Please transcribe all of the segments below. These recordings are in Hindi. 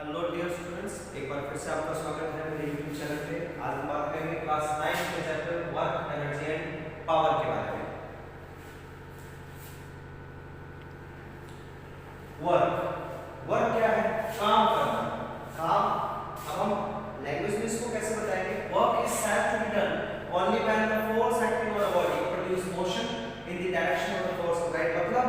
हेलो डियर स्टूडेंट्स, एक बार फिर से आपका स्वागत है मेरे YouTube चैनल पे। आज हम बात करेंगे क्लास 9 के chapter work, energy and power के बारे में। वर्क क्या है? काम करना। काम। अब हम लैंग्वेज में इसको कैसे बताएंगे? Work is said to be done only when the force acting on a body produce motion in the direction of the force, right? मतलब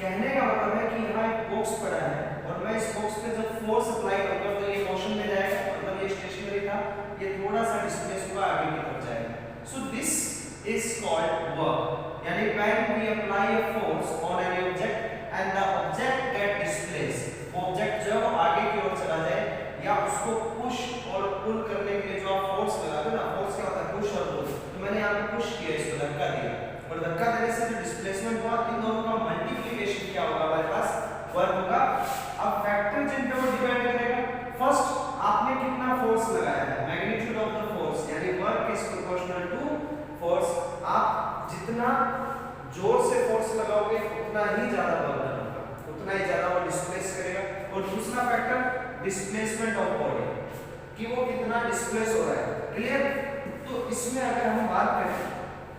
कहने का मतलब है कि यहाँ एक बॉक्स पड़ा है और मैं इस बॉक्स पे जब फोर्स अप्लाई करूंगा तो ये मोशन में जाएगा, मतलब ये स्टेशनरी था, ये थोड़ा सा डिस्प्लेस हुआ, आगे की तरफ जाएगा। So this is called work, यानी when we apply a force on any object and the object get displaced, object जब आगे की ओर चला जाए या उसको पुश और पुल करने के लिए जो आप फोर्स लगाते हो ना, फोर्स क्या होता है? पुश और पुल। तो मैंने यहाँ पे पुश किया, इसको धक्का दिया और धक्का देने से जो डिस्प्लेसमेंट हुआ, इन दोनों का मल्टीप्लिकेशन क्या होगा? हमारे पास वर्क होगा। अब फैक्टर जिन पे वो डिपेंड करेगा, फर्स्ट आपने कितना फोर्स लगाया है, मैग्नीट्यूड ऑफ द फोर्स, यानी work is proportional to force. आप जितना जोर से फोर्स लगाओगे उतना ही ज्यादा वर्क होगा, उतना ही ज्यादा वो डिस्प्लेस करेगा। और दूसरा फैक्टर डिस्प्लेसमेंट ऑफ बॉडी, कि वो कितना डिस्प्लेस हो रहा है। क्लियर? तो इसमें अगर हम बात करें,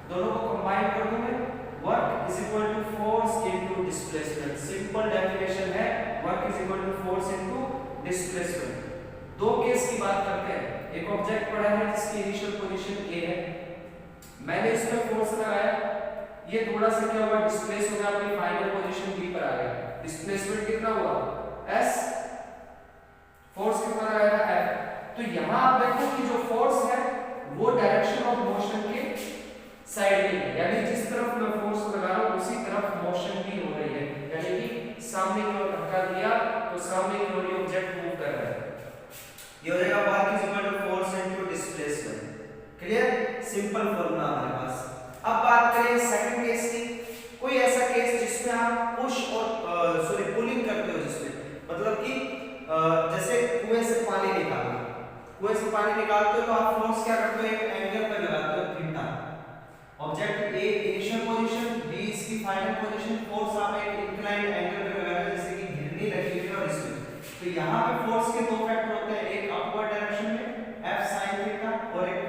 दोनों को कंबाइन कर दूं मैं, work is equal to force into displacement. Simple definition है, work is equal to force into displacement. दो केस की बात करते हैं। एक ऑब्जेक्ट पड़ा है जिसकी इनिशियल पोजीशन ए है, मैंने इसमें फोर्स लगाया, ये थोड़ा सा क्या हुआ? डिस्प्लेस हो गया, अपनी फाइनल पोजीशन बी पर आ गया। डिस्प्लेसमेंट कितना हुआ? s। फोर्स कितना लगाया था? f। तो यहां आप देखो कि जो फोर्स है वो डायरेक्शन ऑफ मोशन के साइड में, यानी जिस तरफ मैं फोर्स लगा रहा हूं उसी तरफ मोशन भी हो रही है, यानी कि सामने की ओर धक्का दिया तो सामने की ओर ये ऑब्जेक्ट मूव कर रहा है। ये हो जाएगा work is equal to force into displacement. Clear? Simple formula हमारे पास। अब बात करें सेकंड केस की। कोई ऐसा केस जिसमें आप पुश और पुलिंग करते हो, जिसमें मतलब कि जैसे कुएं से पानी निकालना, कुएं से पानी निकालते हो तो आप फोर्स क्या करते हो? एक एंगल पे लगाते हो, theta. Object A initial position, B इसकी फाइनल पोजीशन, फोर्स आप एक इंक्लाइंड एंगल पे लगा रहे हो, जैसे कि घिरनी लगी हुई है और इसमें। तो यहां पे फोर्स के दो फैक्टर होते हैं, एक अपवर्ड डायरेक्शन में F sin थीटा और एक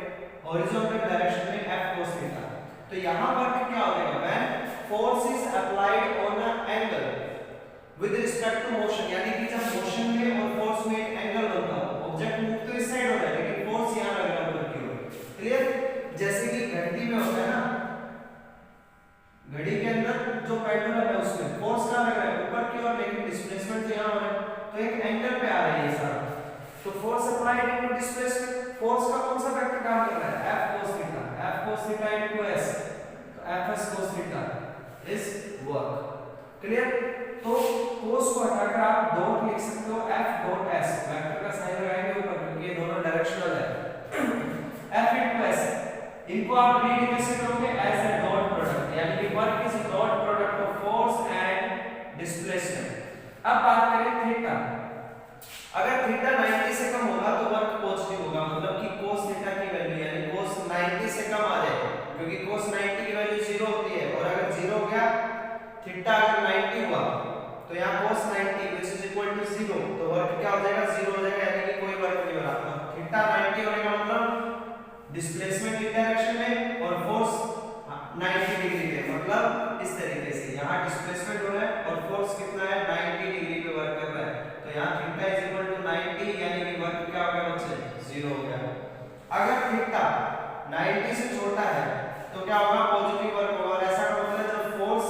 हॉरिजॉन्टल डायरेक्शन में F cos थीटा। तो यहां पर क्या हो जाएगा? When force is applied on a angle with respect to motion, यानी कि जब मोशन में और फोर्स में एक एंगल बनता हो, ऑब्जेक्ट मूव तो इस साइड हो रहा है लेकिन फोर्स यहां लग रहा है ऊपर की ओर। क्लियर? जैसे कि घड़ी में होता है ना, घड़ी के अंदर जो पेंडुलम है उसमें फोर्स कहां लग रहा है? ऊपर की ओर, लेकिन डिस्प्लेसमेंट तो यहां हो रहा है, तो एक एंगल पे आ रहा है ये सारा। तो force applied into displacement, force का कौन सा फैक्टर काम कर रहा है? F cos theta, F cos theta into s, तो Fs cos theta is work. Clear? तो cos को हटाकर आप डॉट लिख सकते हो, F डॉट s, वेक्टर का साइन लगाएंगे ऊपर क्योंकि ये दोनों डायरेक्शनल है। F इनटू s, इनको आप रीड कैसे करोगे? एज अ डॉट प्रोडक्ट, यानी कि work is a dot product of force and displacement. अब बात करें थीटा। अगर थीटा 90 से कम होगा तो वर्क पॉजिटिव होगा, मतलब कि cos थीटा की वैल्यू, यानी cos 90 से कम आ जाए, क्योंकि cos 90 की वैल्यू 0 होती है, और अगर 0 हो गया, थीटा अगर 90 हुआ तो यहाँ cos 90 which is equal to 0, तो वर्क क्या हो जाएगा? 0 हो जाएगा, यानी कि कोई वर्क नहीं बना। थीटा 90 होने का मतलब डिस्प्लेसमेंट इन डायरेक्शन में और फोर्स 90 डिग्री पे, मतलब इस तरीके से यहाँ डिस्प्लेसमेंट हो रहा है और फोर्स कितना है? 90 डिग्री पे वर्क कर रहा है। तो यहाँ थीटा इज इक्वल टू 90, यानी कि वर्क क्या हो गया बच्चे? 0 हो गया। अगर थीटा 90 से छोटा है तो क्या होगा? पॉजिटिव वर्क होगा। और ऐसा का मतलब जब फोर्स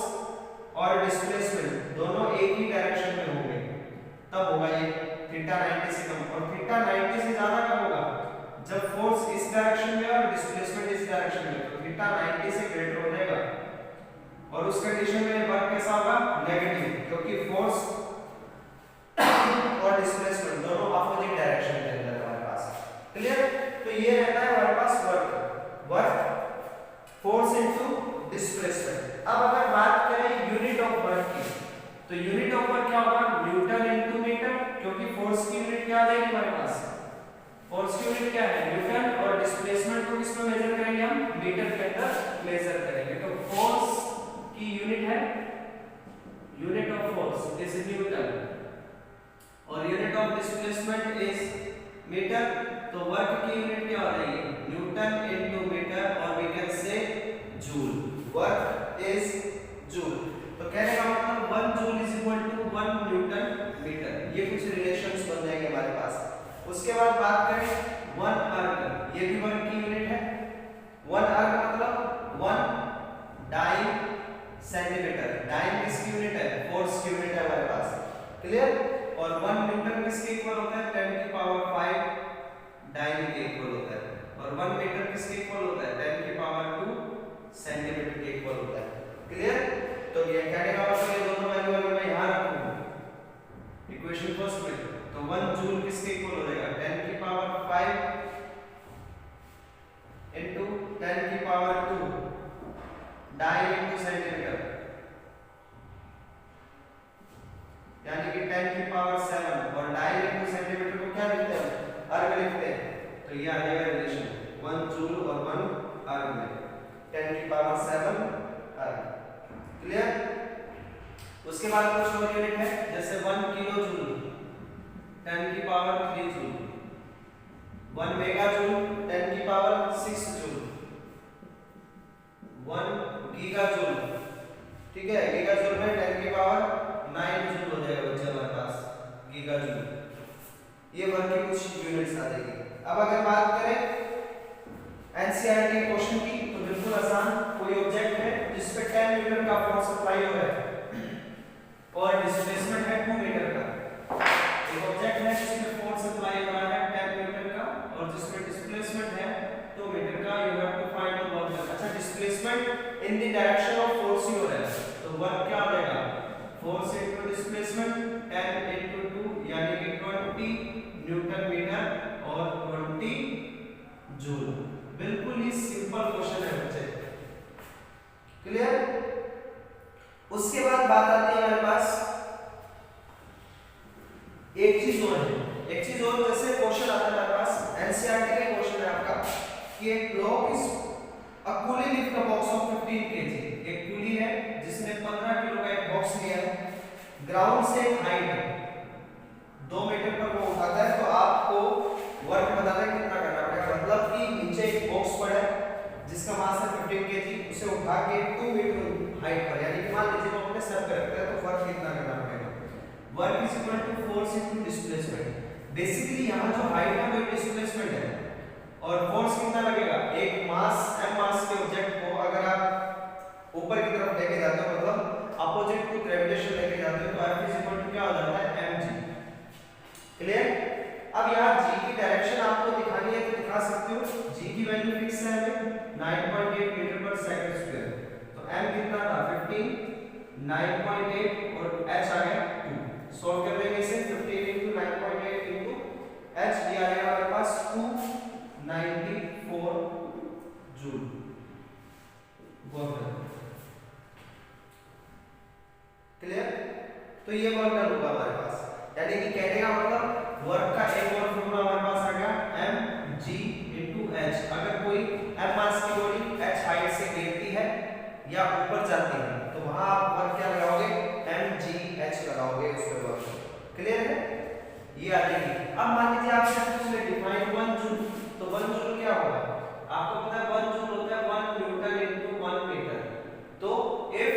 और डिस्प्लेसमेंट दोनों एक ही डायरेक्शन में होंगे तब होगा ये थीटा 90 से कम। और थीटा 90 से ज्यादा कब होगा? जब फोर्स इस डायरेक्शन में और डिस्प्लेसमेंट इस डायरेक्शन में, तो थीटा 90 से ग्रेटर हो जाएगा। और उस कंडीशन में वर्क कैसा होगा? नेगेटिव, क्योंकि फोर्स और डिस्प्लेसमेंट दोनों अपोजिट डायरेक्शन के अंदर हमारे पास। क्लियर? तो ये रहता है हमारे पास वर्क फोर्स इनटू डिस्प्लेसमेंट। अब अगर बात करें यूनिट ऑफ वर्क की, तो यूनिट ऑफ वर्क क्या होगा? न्यूटन इनटू मीटर, क्योंकि फोर्स की यूनिट क्या आ जाएगी हमारे पास? फोर्स की यूनिट क्या है? न्यूटन। और डिस्प्लेसमेंट को किसमें मेजर करेंगे हम? मीटर के अंदर मेजर करेंगे। तो फोर्स की यूनिट है, unit of force is newton. और unit of displacement is metre, तो वर्क की यूनिट क्या हो जाएगी, न्यूटन इनटू मीटर, और we can say joule, work is joule. तो कहने का मतलब 1 joule is equal to 1 newton metre, ये कुछ रिलेशंस बन जाएंगे हमारे पास। उसके बाद बात करें 1 अर्ग, ये भी वर्क की यूनिट है। 1 अर्ग मतलब 1 डाइन सेंटीमीटर, डाइन किसकी यूनिट है, फोर्स की यूनिट है हमारे पास, क्लियर। और 1 न्यूटन किसके इक्वल होता है, 10 की पावर 5 डाइन के इक्वल होता है, और 1 मीटर किसके इक्वल होता है, 10 की पावर 2 सेंटीमीटर के इक्वल होता है, क्लियर। तो ये कहने का मतलब ये दोनों वैल्यू अगर मैं यहां रखूं इक्वेशन फर्स्ट में, तो 1 जूल किसके इक्वल हो जाएगा, 10 की पावर 5 इनटू 10 की पावर 2 डाइन इनटू सेंटीमीटर, यानी कि 10 की पावर 7, और डाइन इनटू सेंटीमीटर को क्या लिखते हैं, अर्ग लिखते हैं। तो ये आ जाएगा रिलेशन 1 जूल और 1 अर्ग में, 10 की पावर 7 अर्ग, क्लियर। उसके बाद कुछ और यूनिट है, जैसे 1 किलो जूल 10 की पावर 3 जूल, 1 मेगा जूल 10 की पावर 6 जूल, 1 गीगा जूल, ठीक है, गीगा जूल में 10 की पावर 9 जूल हो जाएगा बच्चे हमारे पास, गीगा जूल। ये वर्क की कुछ यूनिट्स आ जाएगी। अब अगर बात करें एनसीईआरटी क्वेश्चन की, तो बिल्कुल आसान, कोई ऑब्जेक्ट है जिस पे 10 न्यूटन का फोर्स अप्लाई हो रहा है और डिस्प्लेसमेंट है 2 मीटर का। एक ऑब्जेक्ट है जिसमें फोर्स अप्लाई हो रहा है 10 न्यूटन का और जिसमें डिस्प्लेसमेंट है 2 मीटर का, you have to find the work. अच्छा, displacement in the direction of force ही हो रहा है, तो वर्क क्या हो जाएगा, फोर्स इनटू डिस्प्लेसमेंट 10 इनटू 2 यानी कि 20 न्यूटन मीटर और 20 जूल। बिल्कुल ही सिंपल क्वेश्चन है बच्चे, क्लियर। उसके बाद बात आती है हमारे पास एक चीज और है, एक चीज और, जैसे क्वेश्चन आता है हमारे पास एनसीईआरटी का क्वेश्चन है आपका कि एक block is a coolie lift a box of 15 KG, एक कुली है जिसने 15 किलो का एक बॉक्स लिया है, ग्राउंड से हाइट 2 मीटर पर वो उठाता है, तो आपको वर्क बताना है कितना करना पड़ेगा। मतलब कि नीचे एक बॉक्स पड़ा है जिसका मास है 15 केजी, उसे उठा के 2 मीटर हाइट पर, यानी कि मान लीजिए वो अपने सर पे रखता है, तो वर्क कितना करना पड़ेगा, work is equal to force into displacement. Basically यहाँ जो हाइट है वो डिस्प्लेसमेंट है, और फोर्स कितना लगेगा, एक मास m मास के ऑब्जेक्ट को अगर आप ऊपर की तरफ लेके जाते हो, मतलब अपोजिट टू ग्रेविटेशन लेके जाते हो, तो F इज इक्वल टू क्या हो जाता है, mg, क्लियर। अब यहाँ g की डायरेक्शन आपको दिखानी है तो दिखा सकते हो, g की वैल्यू फिक्स है हमें 9.8 मीटर पर सेकंड स्क्वायर, तो m कितना था 15, 9.8 और h आ गया 2, सॉल्व कर देंगे इसे, 15 into 9.8 into h, ये आ गया हमारे पास 294 जूल वर्क, क्लियर। तो ये वर्क डन होगा हमारे पास, यानी कि कहने का मतलब वर्क का एक और फॉर्मूला हमारे पास आ गया mg into h। अगर कोई m मास की बॉडी h हाइट से गिरती है या ऊपर जाती है, तो वहां आप वर्क क्या लगाओगे, mgh लगाओगे उस पे वर्क, क्लियर है, ये आ जाएगी। अब मान लीजिए आपसे पूछ ले डिफाइन 1 जूल, तो 1 जूल क्या होगा, आपको पता है 1 जूल होता है 1 न्यूटन इनटू 1 मीटर, तो if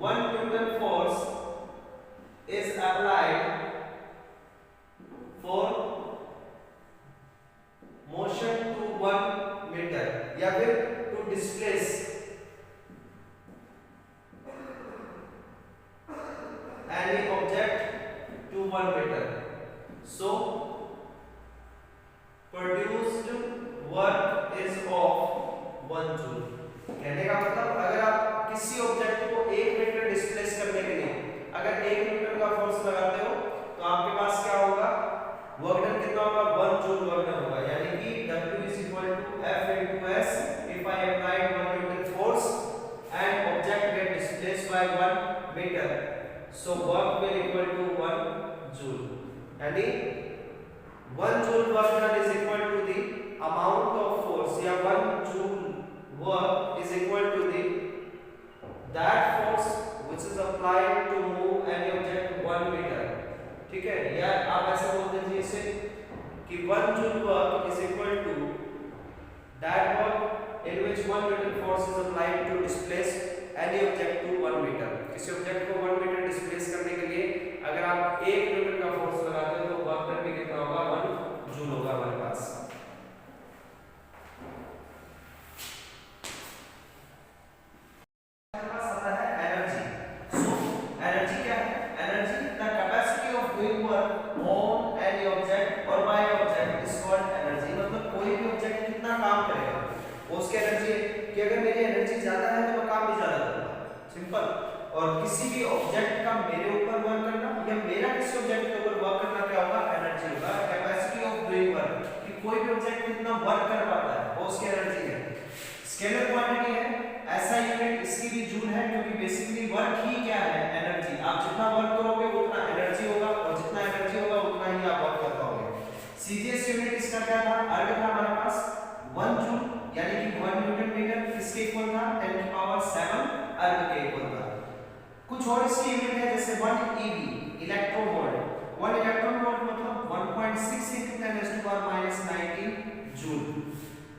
1 Newton force is applied for motion to 1 meter या फिर to displace any object to 1 meter, so produced work is of 1 joule। कहने का मतलब अगर आप किसी ऑब्जेक्ट को 1 मीटर डिस्प्लेस करने के लिए अगर 1 न्यूटन का फोर्स लगाते हो, तो आपके पास क्या होगा, वर्क डन कितना होगा, 1 जूल वर्क डन होगा, यानी कि W is equal to F into S if I apply 1 Newton force and object get displaced by 1 meter, so work will equal to 1 joule, यानी 1 joule work done is equal to the amount of force, या 1 joule work is equal to the that force which is applied to move any object 1 meter, ठीक है, 1 joule work is equal to that work in which 1 Newton force is applied to displace any object to 1 meter. किसी ऑब्जेक्ट को 1 मीटर डिस्प्लेस करने के लिए अगर आप 1 न्यूटन का फोर्स लगाते हो तो वर्क डन भी कितना होगा, 1 जूल होगा हमारे पास। हमारे पास आता है एनर्जी। सो एनर्जी क्या है? Energy the capacity of doing work on any object और by object is called energy. मतलब कोई भी ऑब्जेक्ट कितना काम करेगा वो उसकी एनर्जी है कि अगर मेरी एनर्जी ज्यादा है तो मैं काम भी ज्यादा करूंगा, सिंपल। और किसी भी ऑब्जेक्ट का मेरे ऊपर वर्क करना या मेरा किसी ऑब्जेक्ट के ऊपर वर्क करना क्या होगा, एनर्जी होगा। कैपेसिटी ऑफ डूइंग वर्क कि कोई भी ऑब्जेक्ट कितना वर्क कर पाता है वो उसकी एनर्जी है। स्केलर क्वांटिटी है, ऐसा यूनिट इसकी भी जूल है क्योंकि बेसिकली वर्क ही क्या है, एनर्जी। आप जितना वर्क करोगे उतना एनर्जी होगा और जितना एनर्जी होगा उतना ही आप वर्क कर पाओगे। सीजीएस यूनिट इसका क्या था, अर्ग था हमारे पास 1 जूल यानी कि 1 न्यूटन मीटर। किसके इक्वल था, 10 की पावर 7 अर्ग के इक्वल था। कुछ और इसकी यूनिट है जैसे 1 eV electron volt. 1 electron volt मतलब 1.6 × 10⁻⁹ जूल।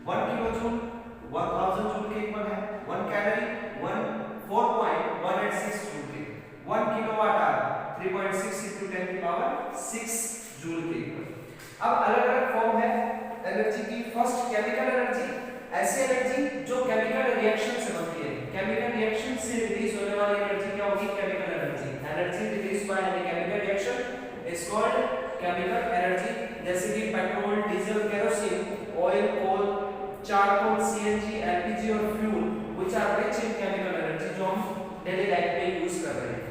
1 किलो जूल 1000 जूल के इक्वल है। 1 कैलोरी 4.186 जूल के। 1 किलोवाट आवर 3.6 × 10⁻6 जूल के इक्वल। अब अलग-अलग फॉर्म है एनर्जी की। फर्स्ट केमिकल एनर्जी, ऐसी एनर्जी जो केमिकल रिएक्शन से बनती है। केमिकल रिएक्शन से रिलीज होने वाली एनर्जी क्या होगी, chemical energy. Energy release by any chemical reaction is called chemical energy. जैसे कि petrol, diesel, kerosene, oil, coal, charcoal, CNG, LPG और fuel which are rich in chemical energy, जो हम डेली लाइफ में यूज कर रहे हैं।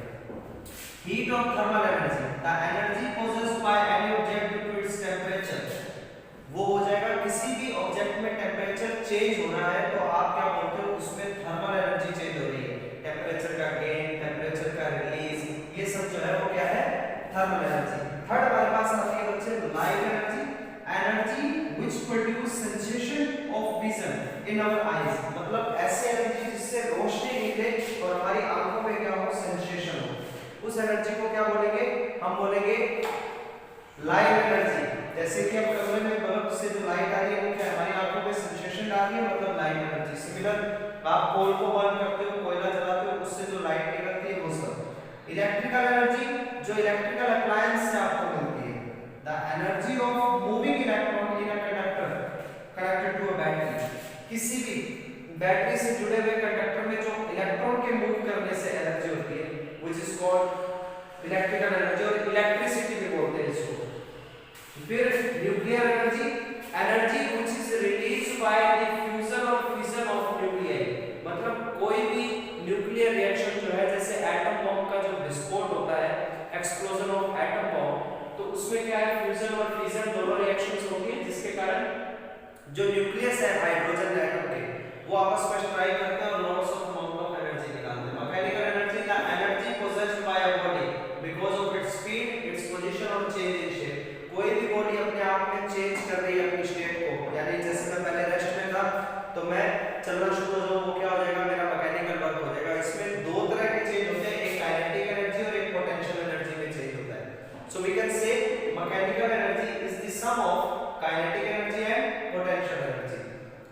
Heat of thermal energy, the energy possessed by any object due to its temperature. वो हो जाएगा किसी भी ऑब्जेक्ट में टेंपरेचर चेंज हो रहा है तो आप क्या बोलते हो, उसमें थर्मल एनर्जी चेंज हो रही है। टेंपरेचर का गेन, टेंपरेचर का रिलीज, ये सब जो है वो क्या है, थर्मल एनर्जी। थर्ड हमारे पास आती है बच्चे light energy, energy which produce sensation of vision in our eyes. मतलब ऐसी एनर्जी जिससे रोशनी निकले और हमारी आंखों में क्या हो, सेंसेशन हो। उस एनर्जी को क्या बोलेंगे, हम बोलेंगे लाइट एनर्जी। जैसे कि हम कमरे में बल्ब से जो लाइट आ रही है वो क्या हमारी आंखों पे सेंसेशन डाल रही है, मतलब लाइट एनर्जी। सिमिलर आप कोल को बर्न करते हो, कोयला जलाते हो, उससे जो लाइट निकलती है वो सब। इलेक्ट्रिकल एनर्जी जो इलेक्ट्रिकल अप्लायंस से आपको मिलती है। The energy of moving electron in a conductor connected to a battery. किसी भी बैटरी से जुड़े हुए कंडक्टर में जो इलेक्ट्रॉन के मूव करने से एनर्जी होती है which is called electrical energy, और इलेक्ट्रिसिटी भी बोलते हैं इसको। फिर nuclear energy, energy which is released by the fusion और फिशन ऑफ न्यूक्लियाई। मतलब कोई भी न्यूक्लियर रिएक्शन जो है, जैसे एटम बॉम्ब का जो विस्फोट होता है, एक्सप्लोजन ऑफ एटम बॉम्ब, तो उसमें क्या है, फ्यूजन और फिशन दोनों रिएक्शंस होती है जिसके कारण जो न्यूक्लियस है हाइड्रोजन एटम के वो आपस में स्ट्राइक करते हैं और lots of amount of energy निकालते हैं। Mechanical energy, the energy possessed by a body because of its speed, its position और चेंज इन शेप। कोई भी बॉडी अपने आप में चेंज कर रही है अपनी स्टेट को, यानी जैसे मैं पहले रेस्ट में था तो मैं चलना शुरू हो जाऊं, वो क्या हो जाएगा, मेरा मैकेनिकल वर्क हो जाएगा। इसमें दो तरह के चेंज होते हैं, एक काइनेटिक एनर्जी और एक पोटेंशियल एनर्जी में चेंज होता है। So we can say mechanical energy is the sum of kinetic energy and potential energy.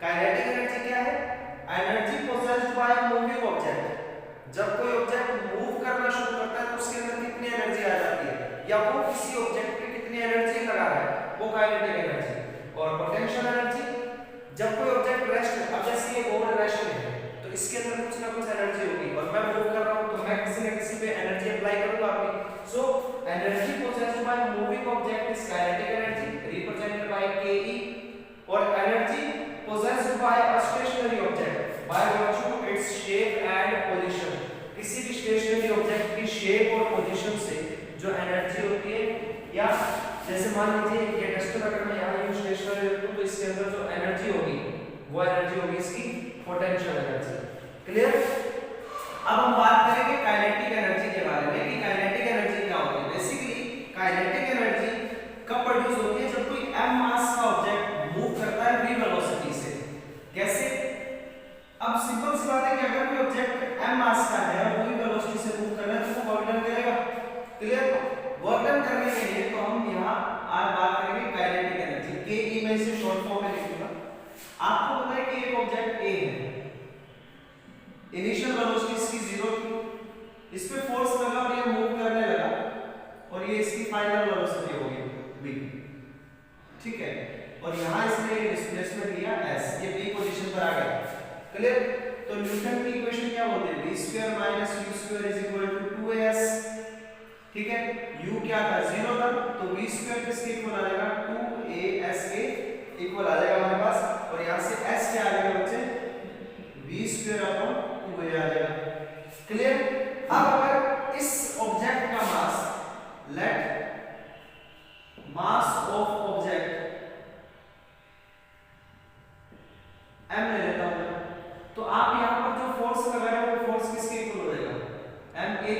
Kinetic energy क्या है, energy possessed by moving object. जब कोई ऑब्जेक्ट मूव करना शुरू करता है तो उसके अंदर कितनी एनर्जी आ जाती है, या वो किसी ऑब्जेक्ट पे कितनी एनर्जी लगा रहा है, वो काइनेटिक एनर्जी। और पोटेंशियल एनर्जी, जब कोई ऑब्जेक्ट रेस्ट में, अब जैसे ये बोर्ड रेस्ट में है तो इसके अंदर कुछ ना कुछ एनर्जी होगी और मैं मूव कर रहा हूं तो मैं किसी न किसी पे एनर्जी अप्लाई करूंगा अपनी। So energy possessed by moving object is kinetic energy represented by ke, और energy possessed by a stationary object by virtue of its shape and position. किसी भी स्टेशनरी ऑब्जेक्ट की शेप और पोजीशन से जो एनर्जी होती है, या जैसे मान लीजिए ये डस्टर अगर मैं यहाँ यूं स्टेशनरी रखूं तो इसके अंदर जो एनर्जी होगी वो एनर्जी होगी इसकी पोटेंशियल एनर्जी। क्लियर? अब हम बात करेंगे काइनेटिक एनर्जी के बारे में कि काइनेटिक एनर्जी क्या होती है। बेसिकली काइनेटिक एनर्जी कब प्रोड्यूस होती है, जब कोई m मास का ऑब्जेक्ट मूव करता है v वेलोसिटी से। कैसे? अब सिंपल सी बात है कि अगर कोई ऑब्जेक्ट m मास का है और v वेलोसिटी से मूव कर रहा है तो वो वर्क डन करेगा। क्लियर? वर्क डन करने के लिए तो हम यहाँ आज बात करेंगे काइनेटिक एनर्जी। इस पे फोर्स लगा और ये मूव करने लगा और ये इसकी फाइनल वेलोसिटी होगी v, ठीक है। और यहाँ इसने डिस्प्लेसमेंट लिया s, ये b पोजीशन पर आ गया। क्लियर? तो न्यूटन की इक्वेशन क्या बोलते हैं, v square minus u square is equal to 2as, ठीक है। u क्या था, 0 था, तो v स्क्वायर किसके इक्वल आ जाएगा, 2as के इक्वल आ जाएगा हमारे पास। और यहाँ से s क्या आ जाएगा बच्चे, v स्क्वायर अपॉन 2a आ जाएगा। क्लियर? अब अगर इस ऑब्जेक्ट का mass, let mass of object m ले लेता हूं, तो आप यहां पर जो फोर्स लगा रहे हो वो फोर्स किसके इक्वल हो जाएगा, ma के।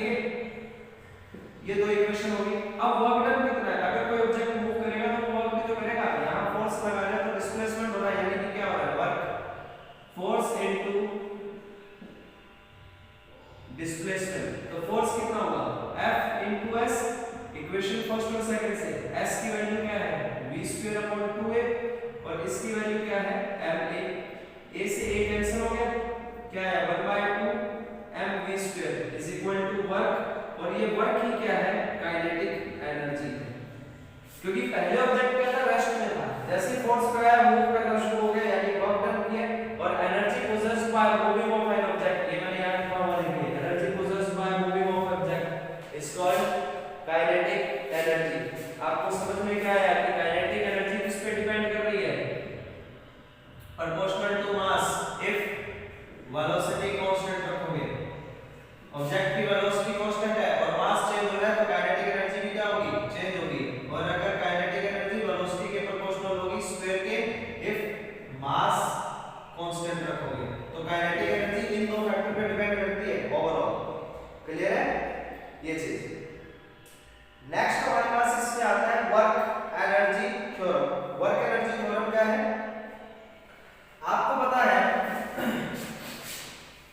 ये दो इक्वेशन होगी। अब वर्क डन कितना है, अगर कोई ऑब्जेक्ट मूव करेगा तो वर्क भी तो करेगा। यहां फोर्स लगा रहे हैं तो डिस्प्लेसमेंट हो रहा है, यानी कि क्या हो रहा है, वर्क, फोर्स इनटू डिस्प्लेसमेंट। तो फोर्स कितना होगा, F into S, equation first और सेकंड से। S की वैल्यू क्या है, v स्क्वायर अपॉन 2a, और इसकी वैल्यू क्या है, ma। a से a कैंसिल हो गया, क्या है, 1/2 mv square is equal to work. और ये वर्क ही क्या है, काइनेटिक एनर्जी है, क्योंकि पहले ऑब्जेक्ट क्या था, रेस्ट में था। जैसे फोर्स लगाया मूव करना शुरू हो गया, यानी वर्क डन किया। और energy possessed by moving of an object, ये मैंने यहां लिखा हुआ है, energy possessed by moving of object is called kinetic energy. आपको समझ में क्या आया कि काइनेटिक एनर्जी किस पे डिपेंड कर रही है, proportional to mass. If velocity constant रखोगे, ऑब्जेक्ट की वेलोसिटी कांस्टेंट है और मास चेंज हो रहा है, तो काइनेटिक एनर्जी भी क्या होगी, चेंज होगी। और अगर काइनेटिक एनर्जी वेलोसिटी के प्रोपोर्शनल होगी स्क्वायर के, इफ मास कांस्टेंट रखोगे, तो काइनेटिक एनर्जी इन दो फैक्टर पे डिपेंड करती है ओवरऑल। क्लियर है ये चीज। नेक्स्ट हमारे पास इसमें आता है work energy theorem. Work energy theorem क्या है, आपको पता है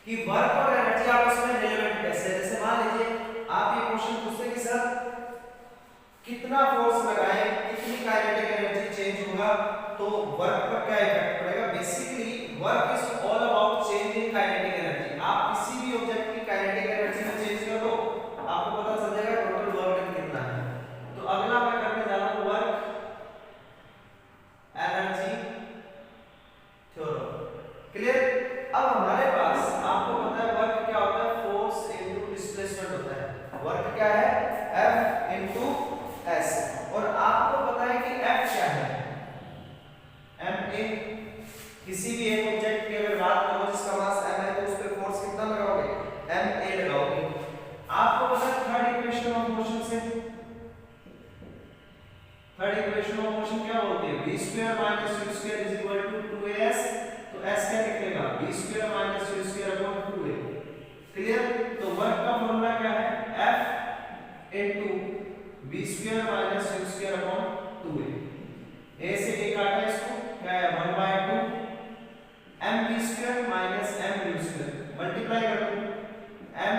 कि वर्क और एनर्जी आपस में रिलेवेंट कैसे है। जैसे मान लीजिए आप ये क्वेश्चन पूछते हैं कि सर कितना फोर्स लगाएं, कितनी काइनेटिक एनर्जी चेंज होगा, तो वर्क पर क्या इफेक्ट पड़ेगा। Basically work is all about change in kinetic energy. आप किसी भी ऑब्जेक्ट की काइनेटिक एनर्जी में चेंज कर दो, आपको पता चल जाएगा टोटल वर्क डन कितना है। तो अगला मैं करने जा रहा हूं वर्क एनर्जी थ्योरम। क्लियर? अब हमारे पास आपको पता है वर्क क्या होता है, फोर्स इनटू डिस्प्लेसमेंट होता है। वर्क क्या है, F इनटू S। और आपको पता है कि F क्या है, ma। किसी भी एक ऑब्जेक्ट की अगर बात करो जिसका मास m है, तो उस पे फोर्स कितना लगाओगे, ma लगाओगे। आपको पता है थर्ड इक्वेशन ऑफ मोशन से, थर्ड इक्वेशन ऑफ मोशन क्या बोलते हैं, v square minus u square is equal to 2as। तो s क्या निकलेगा, v square minus u square upon 2a। Clear? तो वर्क का फॉर्मूला क्या है, F into v square minus u square upon 2a। a से a काटा, इसको क्या है, 1/2 mv square minus mu square, multiply कर दो, m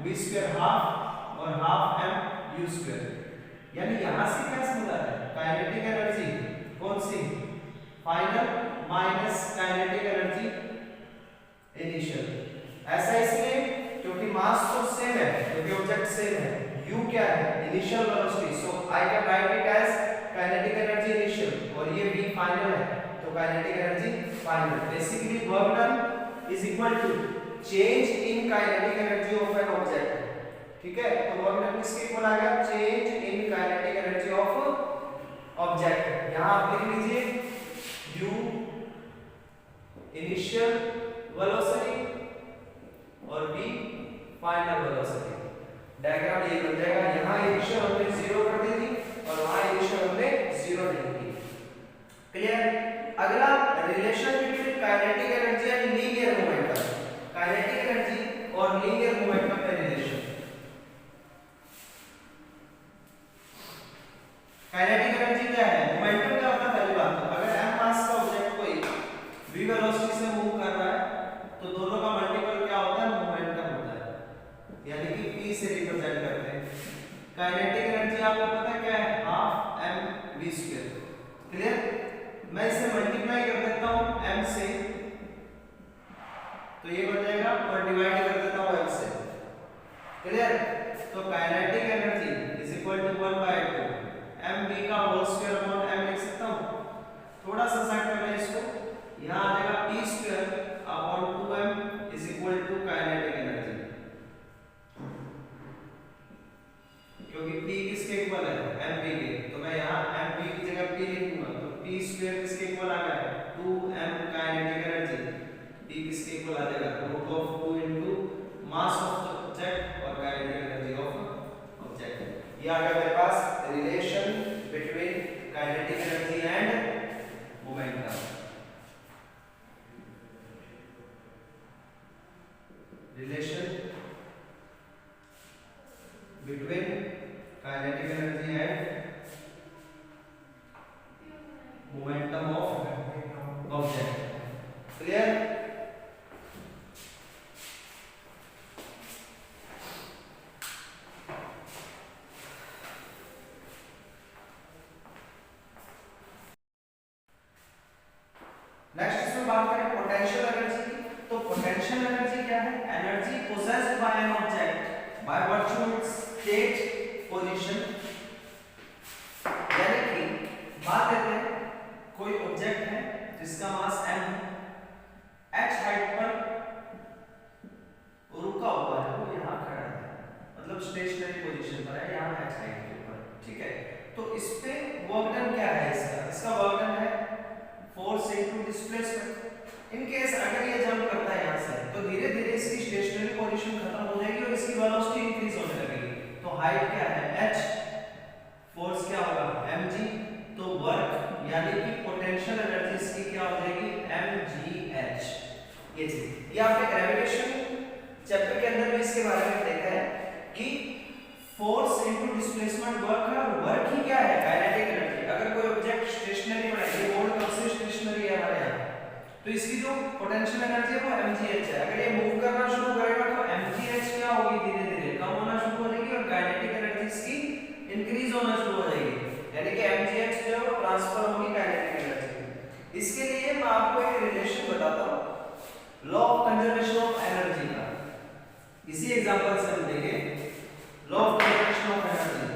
v स्क्वायर हाफ और हाफ m u स्क्वायर। यानी यहां से क्या समझ आ रहा है, काइनेटिक एनर्जी कौन सी, final minus kinetic energy initial. ऐसा इसलिए क्योंकि मास तो सेम है, क्योंकि ऑब्जेक्ट सेम है। u क्या है, initial velocity, so I can write it as kinetic energy initial, और ये v फाइनल है, तो kinetic energy final. Basically work done is equal to change in kinetic energy of an object. ठीक है, तो वर्क डन किसके इक्वल आ गया, change in kinetic energy of object. यहां आप लिख लीजिए u इनिशियल वेलोसिटी और v फाइनल वेलोसिटी। डायग्राम ये बन जाएगा, यहां इनिशियल हमने 0 कर दी थी और वहां इनिशियल हमने 0 नहीं की। क्लियर? अगला relation between kinetic energy and linear momentum. Kinetic energy और लीनियर मोमेंटम का रिलेशन। काइनेटिक एनर्जी क्या है, मोमेंटम क्या होता है, पहली बात तो अगर m मास का ऑब्जेक्ट कोई v वेलोसिटी से मूव कर रहा है, तो दोनों का मल्टीपल क्या होता है, मोमेंटम होता है, यानी कि p से रिप्रेजेंट करते हैं। काइनेटिक एनर्जी आपको पता है क्या है, half m v square. Clear? मैं इसे मल्टीप्लाई कर देता हूं m से, तो ये बन जाएगा, और डिवाइड कर देता हूं m से, क्लियर? तो kinetic energy is equal to 1/2 mv का होल स्क्वायर अपॉन m लिख सकता हूं। थोड़ा सा साइड करना है इसको, यहां आ जाएगा p square upon 2m is equal to kinetic energy, क्योंकि p किसके इक्वल है? mv के, तो मैं यहां mv की जगह p लिखूंगा, तो p स्क्वायर किसके इक्वल आ गया? 2m काइनेटिक एनर्जी, p किसके इक्वल आ जाएगा? Root of 2 into mass of the object और काइनेटिक एनर्जी ऑफ ऑब्जेक्ट। ये आ गया मेरे पास relation between kinetic energy and momentum. Relation between kinetic energy and momentum of object. Clear? Next इसमें बात करें पोटेंशियल एनर्जी की। तो पोटेंशियल एनर्जी क्या है? Energy possessed bye an object by virtue of it's state position. यानी कि बात करते हैं कोई ऑब्जेक्ट है जिसका मास m है, h हाइट पर रुका हुआ है, वो यहाँ खड़ा है, मतलब स्टेशनरी पोजीशन पर है, यहाँ h हाइट के ऊपर, ठीक है? तो इस पे वर्क डन क्या है? इसका वर्क डन है force into displacement. In case अगर ये जंप करता है यहाँ से, तो धीरे धीरे इसकी स्टेशनरी पोजीशन खत्म हो जाएगी और इसकी वेलोसिटी इंक्रीज होने लगेगी। तो हाइट क्या है? h, फोर्स क्या होगा? mg, तो वर्क यानी कि पोटेंशियल एनर्जी इसकी क्या हो जाएगी? mgh। ये चीज ये आपने ग्रेविटेशन चैप्टर के अंदर भी इसके बारे में देखा है कि फोर्स इनटू डिस्प्लेसमेंट वर्क है, और वर्क ही क्या है? Kinetic energy. अगर कोई ऑब्जेक्ट स्टेशनरी पड़ा है, ये बोर्ड कब से स्टेशनरी है हमारे यहाँ, तो इसकी जो पोटेंशियल एनर्जी है वो mgh है। अगर ये मूव करना शुरू करेगा तो mgh क्या होगी? धीरे धीरे कम होना शुरू हो जाएगी और काइनेटिक एनर्जी इसकी इंक्रीज होना शुरू हो जाएगी, यानी कि mgh जो है वो ट्रांसफर होगी काइनेटिक एनर्जी। इसके लिए मैं आपको एक रिलेशन बताता हूँ law of conservation of energy का। इसी एग्जांपल से हम देखेंगे law of conservation of energy.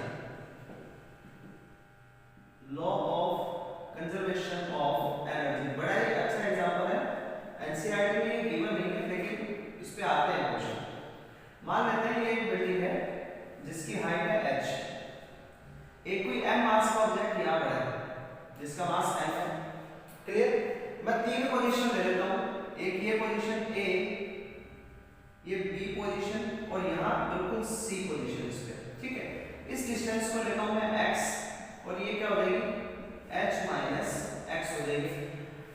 Law of conservation of energy बड़ा ही अच्छा एग्जांपल है, एनसीईआरटी में ये गिवन नहीं है, लेकिन इस पे आते हैं क्वेश्चन। मान लेते हैं ये एक बिल्डिंग है जिसकी हाइट है h, एक कोई m मास का ऑब्जेक्ट यहां पड़ा है जिसका मास m है। क्लियर? मैं तीन पोजीशन ले लेता हूं, एक ये पोजीशन a, ये b पोजीशन और यहां बिल्कुल c पोजीशन इस पे, ठीक है? इस डिस्टेंस को लेता हूं मैं x, और ये क्या हो जाएगी? h माइनस x हो जाएगी।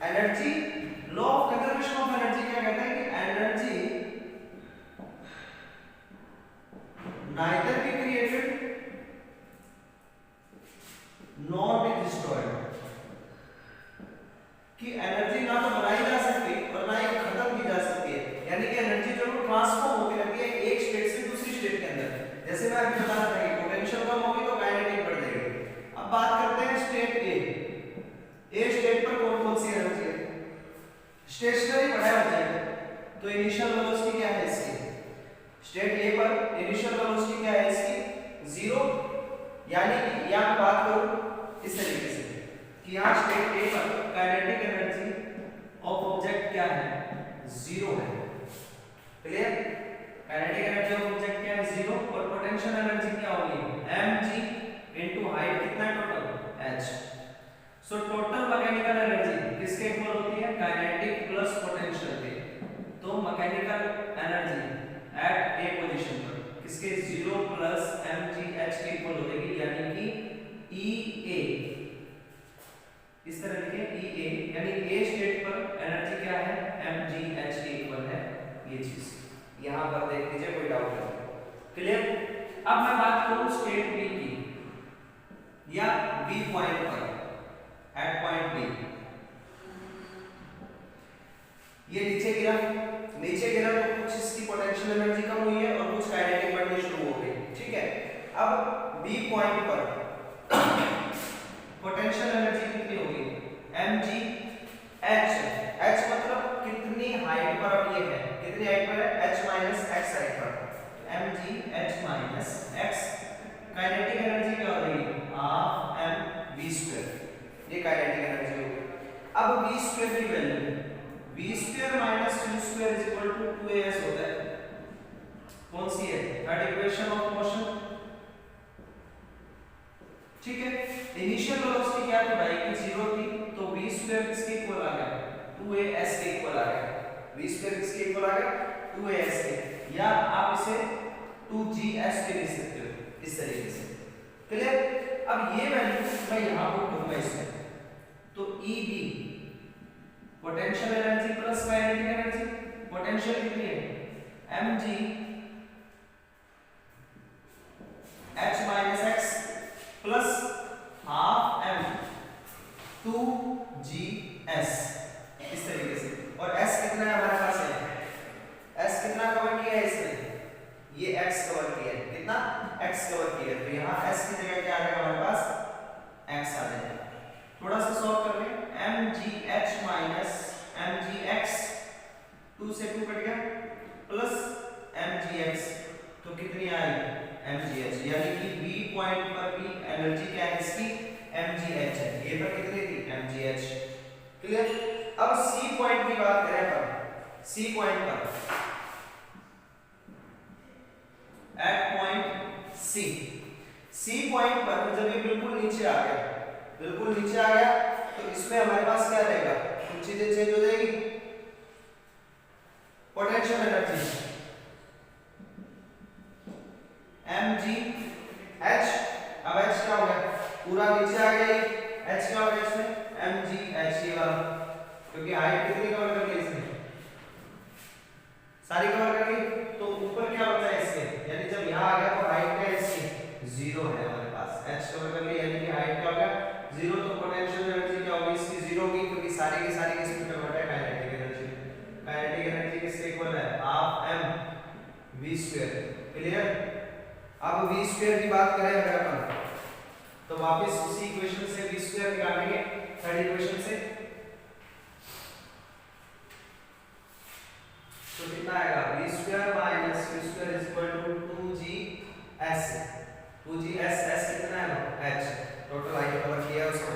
Energy, law of conservation of energy क्या कहता है कि energy neither be created nor be destroyed, कि एनर्जी ना तो बनाई जा सकती और ना ही खत्म की जा सकती है, यानी कि एनर्जी जो है ट्रांसफॉर्म होती रहती है एक स्टेट से दूसरी स्टेट के अंदर। जैसे मैं अभी बता रहा था कि पोटेंशियल कम होगी तो काइनेटिक बढ़ जाएगी। अब बात करते हैं स्टेट ए स्टेट पर कौन कौन सी एनर्जी है? स्टेशनरी पड़ा है ऑब्जेक्ट, तो इनिशियल वेलोसिटी क्या है इसकी? स्टेट ए पर इनिशियल वेलोसिटी क्या है इसकी? 0, यानी कि यहां बात करूं इस तरीके से कि यहां स्टेट ए पर काइनेटिक एनर्जी ऑफ ऑब्जेक्ट क्या है? 0 है। Clear? Kinetic energy of object क्या है? 0, और पोटेंशियल एनर्जी क्या होगी? mg इनटू हाइट कितना है total? h। So total mechanical energy किसके इक्वल होती है? काइनेटिक प्लस पोटेंशियल के। तो mechanical energy at A position पर किसके? 0 प्लस mgh के इक्वल हो जाएगी, यानी कि EA। इस तरह लिखें EA, यानी ए स्टेट पर एनर्जी क्या है? mgh के इक्वल है। ये चीज यहां पर देख लीजिए, कोई डाउट नहीं। क्लियर? अब मैं बात करूं स्टेट बी की, या बी पॉइंट पर, एट पॉइंट बी। ये नीचे गिरा तो कुछ इसकी पोटेंशियल एनर्जी कम हुई है और कुछ काइनेटिक बढ़नी शुरू हो गई, ठीक है? अब बी पॉइंट पर पोटेंशियल एनर्जी कितनी होगी? mgh। h मतलब कितनी हाइट पर अब ये है, कितनी हाइट पर है? h माइनस x हाइट पर, mgh minus X. Kinetic energy क्या हो जाएगी हाफ एम वी स्क्वायर, ये काइनेटिक एनर्जी हो गई। अब वी स्क्वायर की value V square minus U square is equal to 2as होता है, कौन सी है थर्ड इक्वेशन ऑफ मोशन। ठीक है, इनिशियल वेलोसिटी क्या थी भाई की 0 थी, तो v स्क्वायर किसके इक्वल आ गया 2as के इक्वल आ गया, v स्क्वायर किसके इक्वल आ गया 2as के, या आप इसे 2gs भी लिख सकते हो इस तरीके से। क्लियर। अब ये वैल्यू मैं यहां पुट करूंगा इसमें, तो EB potential energy plus kinetic energy, potential कितनी है mg h minus x plus half m 2gs इस तरीके से। और s कितना है हमारे पास है, s कितना कवर किया है इसने, ये x कवर किया है, कितना x कवर किया है, तो यहाँ s की जगह क्या आ जाएगा हमारे पास x आ जाएगा। थोड़ा सा सॉल्व कर लें, mgh माइनस mgx 2 से 2 कट गया प्लस mgx, तो कितनी आई mgh, यानी कि b पॉइंट पर भी एनर्जी क्या है इसकी mgh है, ये पर कितनी थी mgh। क्लियर। अब c पॉइंट की बात करें अपन, c पॉइंट पर एट पॉइंट c पॉइंट पर जब ये बिल्कुल नीचे आ गया, बिल्कुल नीचे आ गया, तो इसमें हमारे पास क्या रहेगा, कुछ चीजें चेंज हो जाएगी। पोटेंशियल एनर्जी mgh, अब h क्या हो गया पूरा नीचे आ गया, h क्या हो गया इसमें mgh ये वाला, क्योंकि हाइट कितनी कवर कर ली इसने सारी कवर कर ली, तो ऊपर क्या बचा है इसके, यानी जब यहाँ आ गया तो हाइट क्या है इसकी 0 है हमारे पास, h कवर कर ली यानी कि हाइट क्या हो गया 0, तो पोटेंशियल एनर्जी क्या होगी इसकी 0 होगी, क्योंकि सारी की सारी किसमें कन्वर्ट है काइनेटिक एनर्जी। काइनेटिक एनर्जी किससे इक्वल है half m v square. Clear. अब v स्क्वायर की बात करें अगर अपन, तो वापस उसी इक्वेशन से v स्क्वायर निकालेंगे थर्ड इक्वेशन से, तो कितना आएगा v square minus u square is equal to 2gs, 2gs s कितना है h, टोटल हाइट कवर किया उसको,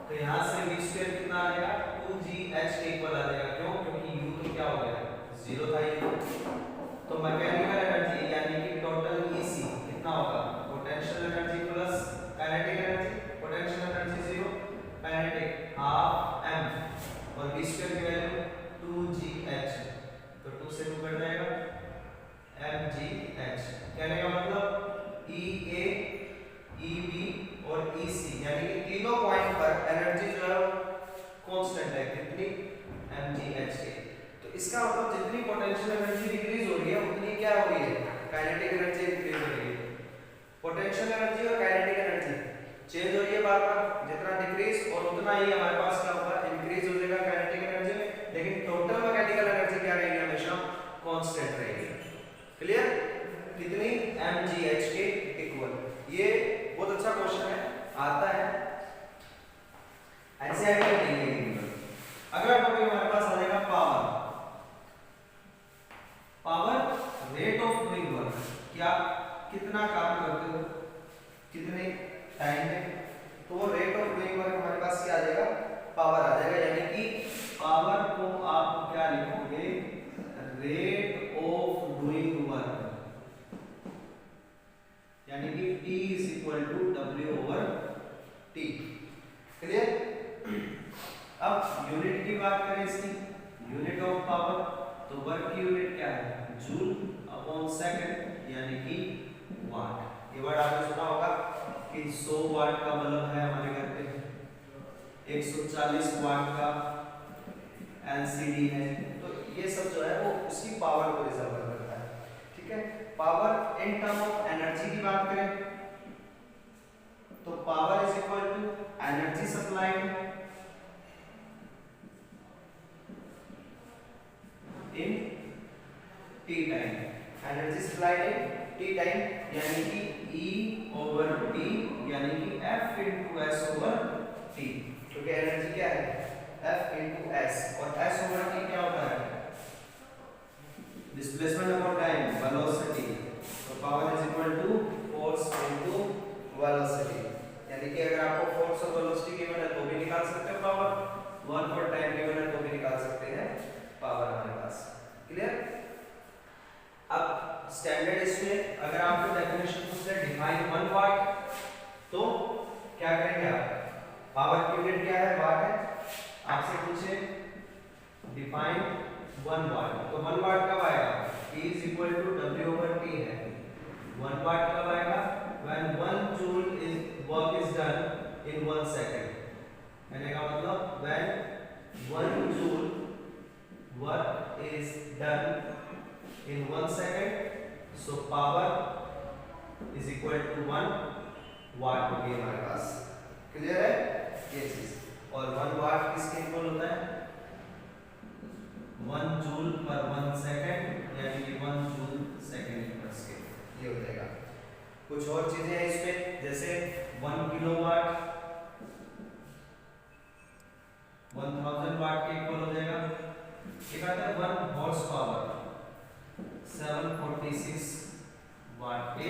तो यहां से v स्क्वायर कितना आ जाएगा 2gh के इक्वल आ जाएगा, क्यों क्योंकि u तो क्या हो गया 0 था ये, तो मैकेनिकल एनर्जी यानी कि टोटल EC कितना होगा potential energy plus kinetic energy, potential energy 0, kinetic half m और v स्क्वायर की वैल्यू 2gh, तो 2 से 2 कट जाएगा mgh। कहने का मतलब EA EB और EC यानी कि तीनों पॉइंट पर एनर्जी जो है कांस्टेंट है, कितनी mgh के, तो इसका मतलब जितनी पोटेंशियल एनर्जी डिक्रीज हो रही है उतनी क्या हो रही है काइनेटिक एनर्जी इंक्रीज हो रही है। पोटेंशियल एनर्जी और काइनेटिक एनर्जी चेंज हो रही है बार बार, जितना डिक्रीज और उतना ही हमारे पास क्या होगा इंक्रीज हो जाएगा काइनेटिक एनर्जी में, लेकिन टोटल मैकेनिकल एनर्जी क्या रहेगी हमेशा कांस्टेंट रहेगी। क्लियर। कितनी mgh के इक्वल। ये बहुत अच्छा क्वेश्चन है, आता है ऐसे आइडिया नहीं है। अगला टॉपिक हमारे पास आ जाएगा power, power rate of doing work, क्या कितना काम करते हो कितने टाइम में, तो वो रेट ऑफ डूइंग वर्क हमारे पास क्या आ जाएगा पावर आ जाएगा, यानी कि पावर को आप क्या लिखोगे रेट ऑफ डूइंग वर्क, यानी कि T is equal to W over T। Clear. अब यूनिट की बात करें इसकी, यूनिट ऑफ पावर, तो वर्क की यूनिट क्या है जूल अपॉन सेकंड यानी कि वाट। ये वर्ड आपने सुना होगा कि 100 वाट का बल्ब है हमारे घर पे, 140 वाट का एलसीडी है, तो ये सब जो है वो उसकी पावर को रिजर्व करता है। ठीक है। Power in term of energy की बात करें तो power is equal to energy supplied in T time, energy supplied in T time यानी कि E ओवर T यानी कि F into S over T, क्योंकि एनर्जी क्या है F into S और S ओवर T क्या होता है डिस्प्लेसमेंट अपॉन टाइम वेलोसिटी, तो पावर इज डिफाइन 1 वाट। तो 1 वाट कब आएगा? E is equal to W/T है। 1 watt कब आएगा? When 1 joule is work is done in 1 second। कहने का मतलब when 1 joule work is done in 1 second, so power is equal to 1 watt होगी हमारे पास। क्लियर है ये चीज? और 1 watt किसके इक्वल होता है? 1 जूल पर 1 सेकंड, यानी कि 1 जूल सेकंड इक्वल्स के ये हो जाएगा। कुछ और चीजें हैं इसमें, जैसे 1 किलोवाट 1000 वाट के इक्वल हो जाएगा। एक आता है 1 हॉर्स पावर 746 वाट के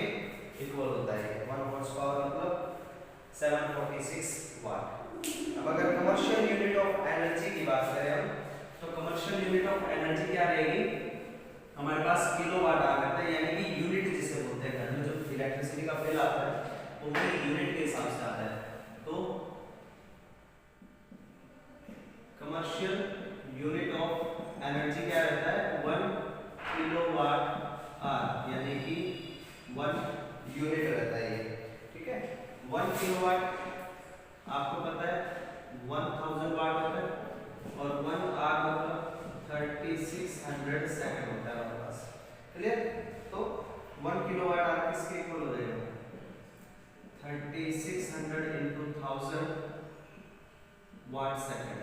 इक्वल होता है। 1 हॉर्स पावर मतलब 746 वाट। अब अगर कमर्शियल यूनिट ऑफ एनर्जी की बात करें हम, तो कमर्शियल यूनिट ऑफ एनर्जी क्या रहेगी? हमारे पास किलोवाट आ जाता है, यानी कि यूनिट जिसे बोलते हैं। घर में जो इलेक्ट्रिसिटी का बिल आता है वो यूनिट के हिसाब से आता है। तो कमर्शियल यूनिट ऑफ एनर्जी क्या रहता है? 1 किलोवाट आवर, यानी कि 1 यूनिट रहता है ये। ठीक है, 1 किलोवाट आपको पता है 1000 वाट होता है, और 1 आवर मतलब 3600 सेकंड होता है हमारे पास। क्लियर? तो 1 किलोवाट आवर किसके इक्वल हो जाएगा? 3600 into 1000 वाट सेकंड,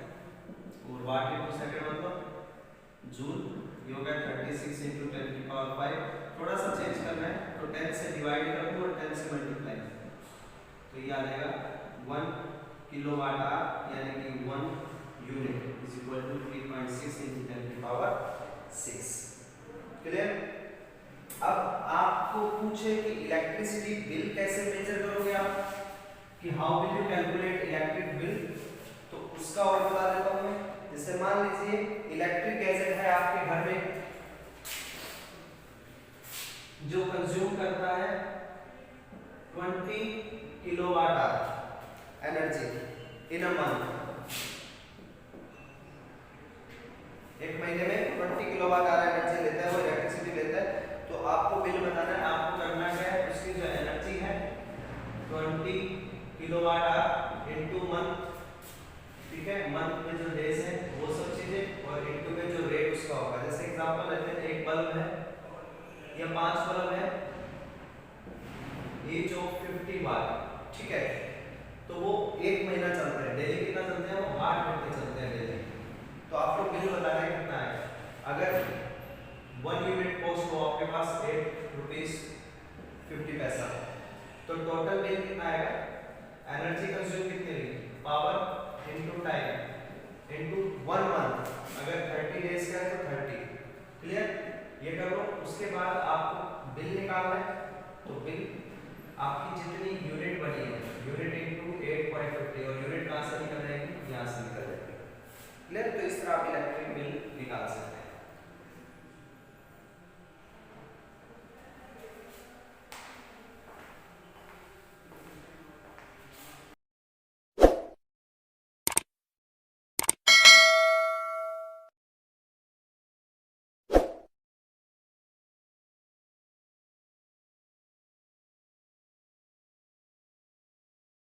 और वाट into सेकंड मतलब जूल। ये हो गया 36 into 10 की पावर 5। थोड़ा सा चेंज करना है तो 10 से डिवाइड कर दो और 10 से मल्टीप्लाई, तो ये आ जाएगा 1 किलोवाट आवर, यानी कि 1 unit is equal to 3.6 into 10 की पावर 6। क्लियर? अब आपको पूछे कि इलेक्ट्रिसिटी बिल कैसे मेजर करोगे आप, कि how will you calculate electric bill, तो उसका और बता देता हूं मैं। जैसे मान लीजिए इलेक्ट्रिक गैजेट है आपके घर में जो कंज्यूम करता है 20 kilowatt hour energy in a month. एक महीने में 20 किलोवाट आवर एनर्जी लेता है, वो इलेक्ट्रिसिटी लेता है। तो आपको बिल बताना है, आपको करना क्या है, उसकी जो एनर्जी है 20 किलोवाट आवर इनटू मंथ। ठीक है, मंथ में जो डेज है वो सब चीजें, और इनटू में जो रेट उसका होगा। जैसे एग्जांपल लेते हैं, एक बल्ब है या 5 बल्ब है, ईच ऑफ 50 वाट। ठीक है, तो वो एक महीना चलता है। डेली कितना चलते हैं? वो 8 घंटे चलते हैं डेली। तो आपको बिल बताना है कितना है। अगर 1 यूनिट कॉस्ट हो आपके पास 8 रुपीस 50 पैसा, तो टोटल बिल कितना आएगा? एनर्जी कंज्यूम कितनी हुई? Power into time into 1 month. अगर 30 डेज का है तो 30। क्लियर? ये कर लो। उसके बाद आपको बिल निकालना है, तो बिल आपकी जितनी यूनिट बनी है, यूनिट इनटू 8.50, और यूनिट कहां से निकल जाएगी? यहां से निकल जाएगी। क्लियर? तो इस तरह आप इलेक्ट्रिक बिल निकाल सकते हैं।